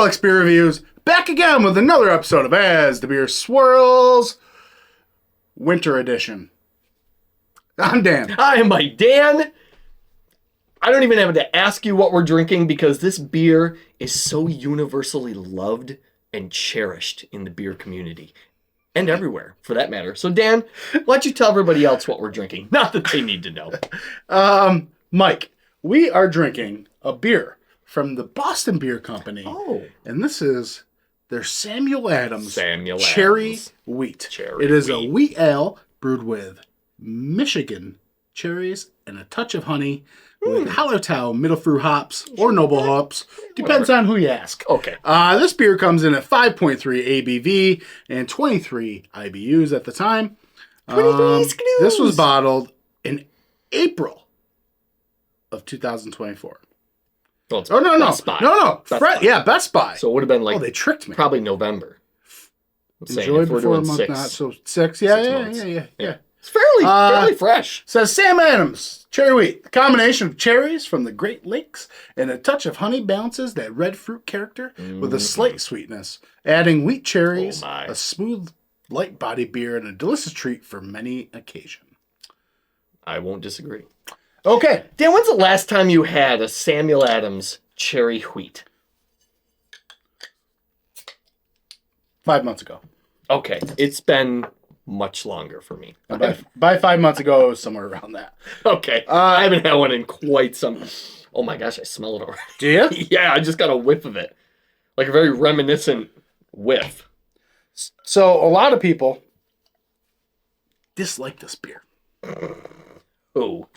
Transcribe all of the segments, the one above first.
Alex Beer Reviews, back again with another episode of As the Beer Swirls, Winter Edition. I'm Dan. Hi, Mike. Dan, I don't even have to ask you what we're drinking because this beer is so universally loved and cherished in the beer community. And everywhere, for that matter. So, Dan, why don't you tell everybody else what we're drinking? Not that they need to know. Mike, we are drinking a beer from the Boston Beer Company. Oh. And this is their Samuel Adams Samuel Cherry Adams. Wheat. Cherry It is Wheat. a wheat ale brewed with Michigan cherries and a touch of honey with Hallertau middle fruit hops or noble hops. Depends on who you ask. Okay. This beer comes in at 5.3 ABV and 23 IBUs at the time. 23 screws. This was bottled in April of 2024. Well, it's Oh, no. Best Buy. No. Best Buy. Yeah, Best Buy. So it would have been like They tricked me. probably November. I'm saying Enjoy if we're before a doing month, 6. not so 6. Yeah, 6 yeah, months. yeah. It's fairly fresh. Says Sam Adams, Cherry Wheat. The combination of cherries from the Great Lakes and a touch of honey balances that red fruit character with a slight sweetness. Adding wheat cherries, Oh my. a smooth, light body beer, and a delicious treat for many occasions. I won't disagree. Okay. Dan, when's the last time you had a Samuel Adams Cherry Wheat? 5 months ago. Okay, it's been much longer for me. By 5 months ago, it was somewhere around that. Okay, I haven't had one in quite some... Oh my gosh, I smell it already. Do you? Yeah, I just got a whiff of it. Like a very reminiscent whiff. So, a lot of people dislike this beer. Oh.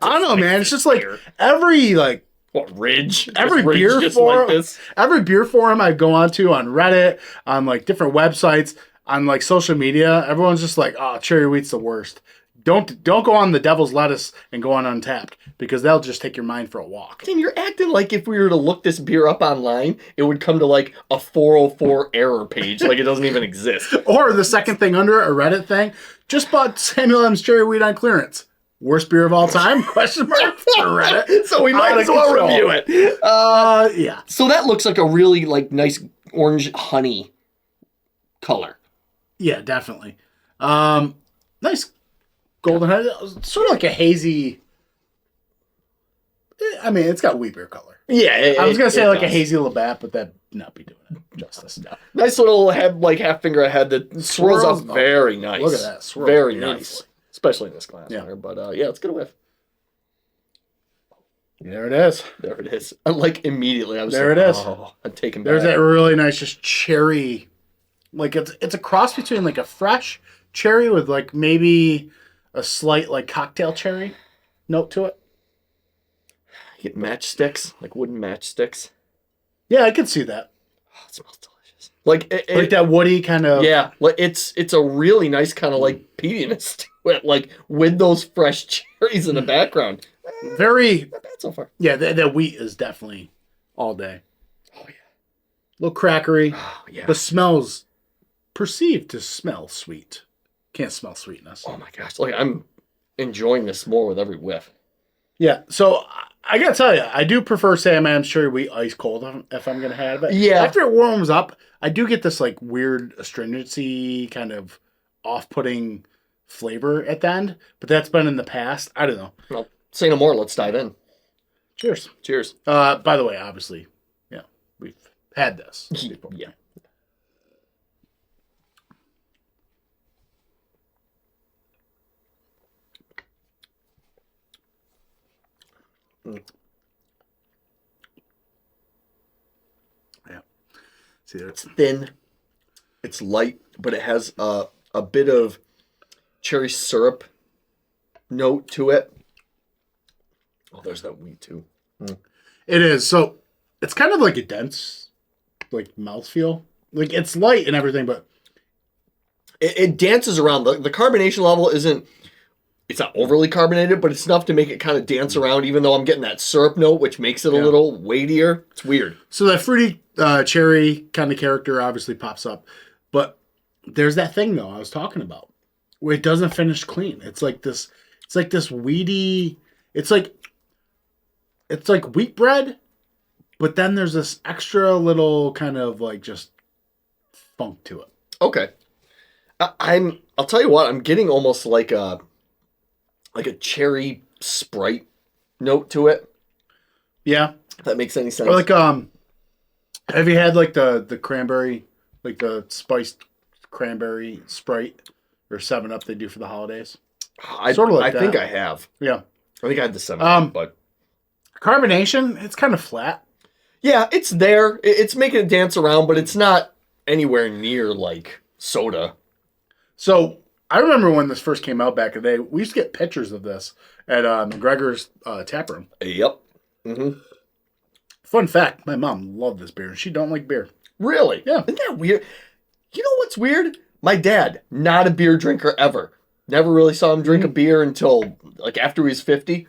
I don't know, man. It's just like beer? every What, Ridge? Every Is Ridge beer just forum, like this? every beer forum I go onto on Reddit, on like different websites, on like social media, everyone's just like, "Oh, Cherry Wheat's the worst." Don't go on the Devil's Lettuce and go on Untapped because they'll just take your mind for a walk. Dan, you're acting like if we were to look this beer up online, it would come to like a 404 error page, like it doesn't even exist. Or the second thing under a Reddit thing, just bought Samuel Adams Cherry Wheat on clearance. Worst beer of all time? Question mark for Reddit. So we might Out as of well control. review it. Yeah. So that looks like a really like nice orange honey color. Yeah, definitely. Nice golden honey. Sort of like a hazy. I mean, it's got wheat beer color. Yeah, I was gonna say it like a does. hazy Labatt, but that'd not be doing it justice. No. Nice little head, like half finger ahead that swirls Swirls up up. very nice. Look at that, swirls very beautifully. nice, especially in this glass. Yeah. There. But yeah, let's get a whiff. There it is. There it is. Like immediately, I was There like, it is. Oh, I'm taking back. There's that really nice, just cherry. Like it's a cross between like a fresh cherry with like maybe a slight like cocktail cherry note to it. You get matchsticks, like wooden matchsticks. Yeah, I could see that. Oh, it smells delicious. Like Like that woody kind of. Yeah, like it's a really nice kind of like peatiness to it, like with those fresh cherries in the background. Very. Not bad so far. Yeah, that wheat is definitely all day. Oh yeah. A little crackery. Oh yeah. The smells perceived to smell sweet. Can't smell sweetness. Oh my gosh! Like I'm enjoying this more with every whiff. Yeah, so I gotta tell you, I do prefer Sam Adams Cherry Wheat ice cold if I'm gonna have it. Yeah. After it warms up, I do get this like weird astringency kind of off-putting flavor at the end, but that's been in the past. I don't know. Well, say no more. Let's dive in. Cheers. Cheers. By the way, obviously, yeah, we've had this. Yeah. Yeah. See, that's Thin. It's light, but it has a bit of cherry syrup note to it. Oh, there's that wheat too. it is. So it's kind of like a dense, like mouthfeel. Like it's light and everything, but It dances around. The carbonation level isn't. It's not overly carbonated, but it's enough to make it kind of dance around. Even though I'm getting that syrup note, which makes it a little weightier. It's weird. so that fruity cherry kind of character obviously pops up. But there's that thing though I was talking about where it doesn't finish clean. It's like this weedy. It's like wheat bread, but then there's this extra little kind of like just funk to it. Okay. I'll tell you what, I'm getting almost like a cherry Sprite note to it. Yeah. If that makes any sense. Or like have you had like the cranberry, like the spiced cranberry Sprite or 7-Up they do for the holidays? Sort of like I think that. I have. Yeah. I think I had the 7-Up, but Carbonation, it's kind of flat. yeah, it's there. It's making it dance around, but it's not anywhere near like soda. So I remember when this first came out back in the day, we used to get pictures of this at McGregor's tap room. Yep. Mm-hmm. Fun fact, my mom loved this beer. She don't like beer. Really? Yeah. Isn't that weird? You know what's weird? My dad, not a beer drinker ever. Never really saw him drink a beer until like after he was 50.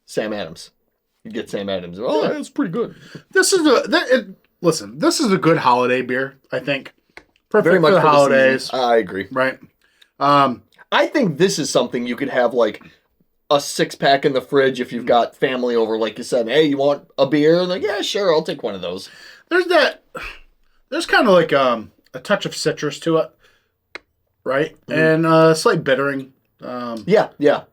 Sam Adams. You get Sam Adams. Oh, that's pretty good. This is listen, this is a good holiday beer, I think. Perfect Very much for the for the holidays. season. I agree. Right. I think this is something you could have like a 6-pack in the fridge if you've got family over, like you said. Hey, you want a beer? Like, yeah, sure, I'll take one of those. There's kind of like a touch of citrus to it, right? And a slight bittering. Yeah. Yeah,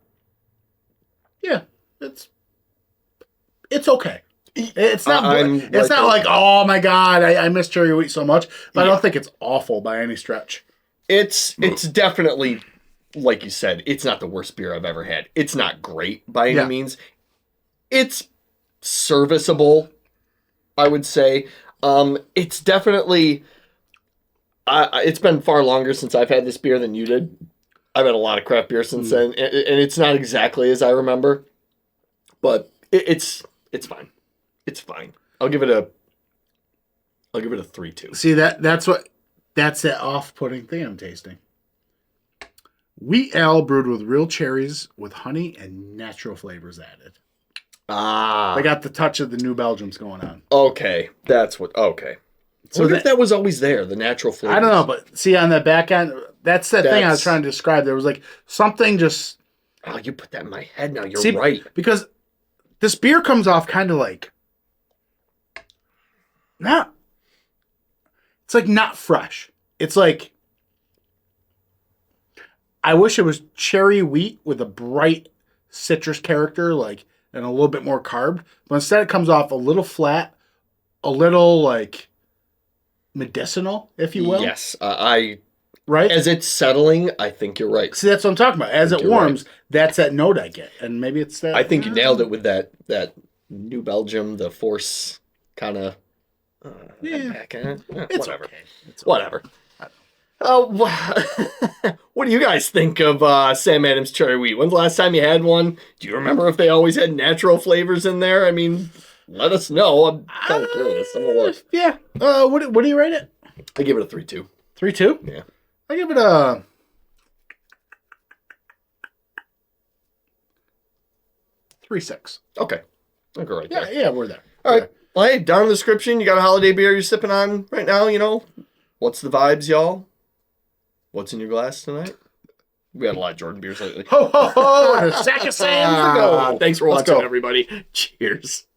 it's okay. It's not. It's not like, oh my god, I miss Cherry Wheat so much. But I don't think it's awful by any stretch. It's definitely, like you said, it's not the worst beer I've ever had. It's not great by any means. It's serviceable, I would say. It's definitely. It's been far longer since I've had this beer than you did. I've had a lot of craft beer since then, and it's not exactly as I remember, but it's fine. It's fine. I'll give it a 3-2. See that's that off-putting thing I'm tasting. Wheat ale brewed with real cherries with honey and natural flavors added. They got the touch of the New Belgium's going on. Okay, that's what. Okay, so if that was always there, the natural flavors. I don't know, but see on the back end, that's thing I was trying to describe. There was like something just. Oh, you put that in my head now. You're right. Because this beer comes off kind of like. It's like not fresh. It's like. I wish it was cherry wheat with a bright citrus character, like, and a little bit more carb. But instead, it comes off a little flat, a little like medicinal, if you will. Yes, right. As it's settling, I think you're right. See, that's what I'm talking about. As it warms, that's that note I get, and maybe it's that. I think you nailed it with that New Belgium, the Force kind of. It's whatever. okay. It's whatever. What do you guys think of Sam Adams Cherry Wheat? When's the last time you had one? Do you remember if they always had natural flavors in there? I mean, let us know. I'm kind of curious. I'm gonna look. Yeah. What do you rate it? I give it a 3-2. 3-2? Yeah. I give it a 3-6. Okay. I'll go right there. Yeah, we're there. All right. Well, hey, down in the description, you got a holiday beer you're sipping on right now, you know? What's the vibes, y'all? What's in your glass tonight? We had a lot of Jordan beers lately. Ho, ho, ho, and a sack of Sam's to go. Thanks for watching, everybody. Cheers.